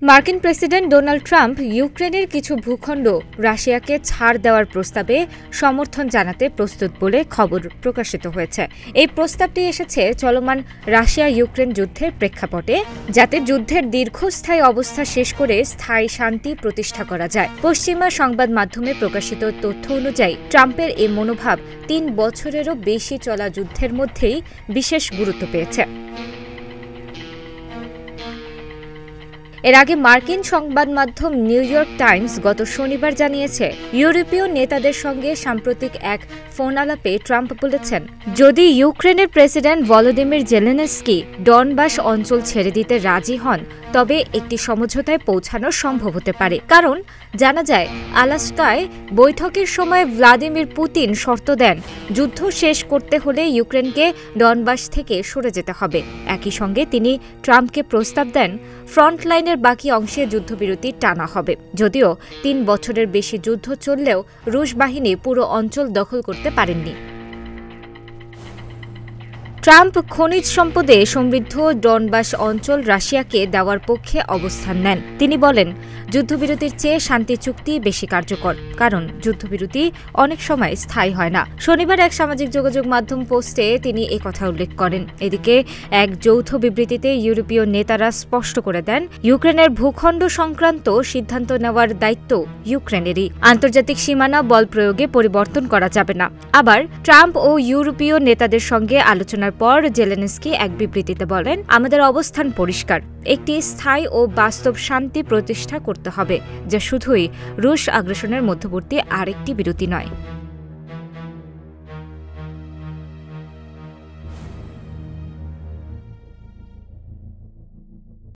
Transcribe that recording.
মার্কিন president Donald Trump ইউক্রেনের কিছু ভূখণ্ড রাশিয়াকে ছাড় দেওয়ার প্রস্তাবে সমর্থন জানাতে প্রস্তুত বলে খবর প্রকাশিত হয়েছে। এই প্রস্তাবটি এসেছে চলমান রাশিয়া ইউক্রেন যুদ্ধের প্রেক্ষাপটে, যাতে যুদ্ধের দীর্ঘস্থায়ী অবস্থা শেষ করে স্থায়ী শান্তি প্রতিষ্ঠা করা যায়। পশ্চিমা সংবাদ মাধ্যমে প্রকাশিত তথ্য অনুযায়ী ট্রাম্পের এই মনোভাব ৩ বছরেরও বেশি চলা যুদ্ধের মধ্যেই বিশেষ গুরুত্ব পেয়েছে। এর আগে মার্কিন সংবাদ মাধ্যম নিউ ইয়র্ক টাইমস গত শনিবার জানিয়েছে, ইউরোপীয় নেতাদের সঙ্গে সাম্প্রতিক এক ফোন আলাপে ট্রাম্প বলেছেন, যদি ইউক্রেনের প্রেসিডেন্ট ভলোদিমির জেলেনস্কি ডনবাস অঞ্চল ছেড়ে দিতে রাজি হন, তবে একটি সমঝোতায় পৌঁছানো সম্ভব হতে পারে। কারণ জানা যায়, আলাস্কায় বৈঠকের সময় ভ্লাদিমির পুতিন শর্ত দেন, যুদ্ধ শেষ করতে হলে ইউক্রেনকে ডনবাস থেকে সরে যেতে হবে। একই সঙ্গে তিনি ট্রাম্পকে প্রস্তাব দেন, ফ্রন্টলাইনের বাকি অংশে যুদ্ধবিরতি টানা হবে। যদিও ৩ বছরের বেশি যুদ্ধ চললেও রুশ বাহিনী পুরো অঞ্চল দখল করতে পারেননি। ট্রাম্প খনিজ সম্পদে সমৃদ্ধ ডনবাস অঞ্চল রাশিয়াকে দেওয়ার পক্ষে অবস্থান নেন। তিনি বলেন, যুদ্ধবিরতির চেয়ে শান্তি চুক্তি বেশি কার্যকর, কারণ যুদ্ধবিরতি অনেক সময় স্থায়ী হয় না। শনিবার এক সামাজিক যোগাযোগ মাধ্যম পোস্টে তিনি একথা উল্লেখ করেন। এদিকে এক যৌথ বিবৃতিতে ইউরোপীয় নেতারা স্পষ্ট করে দেন, ইউক্রেনের ভূখণ্ড সংক্রান্ত সিদ্ধান্ত নেওয়ার দায়িত্ব ইউক্রেনেরই। আন্তর্জাতিক সীমানা বল প্রয়োগে পরিবর্তন করা যাবে না। আবার ট্রাম্প ও ইউরোপীয় নেতাদের সঙ্গে আলোচনার পর জেলেনস্কি এক বিবৃতিতে বলেন, আমাদের অবস্থান পরিষ্কার, একটি স্থায়ী ও বাস্তব শান্তি প্রতিষ্ঠা করতে হবে, যা শুধুই রুশ আগ্রাসনের মধ্যবর্তী আরেকটি বিরতি নয়।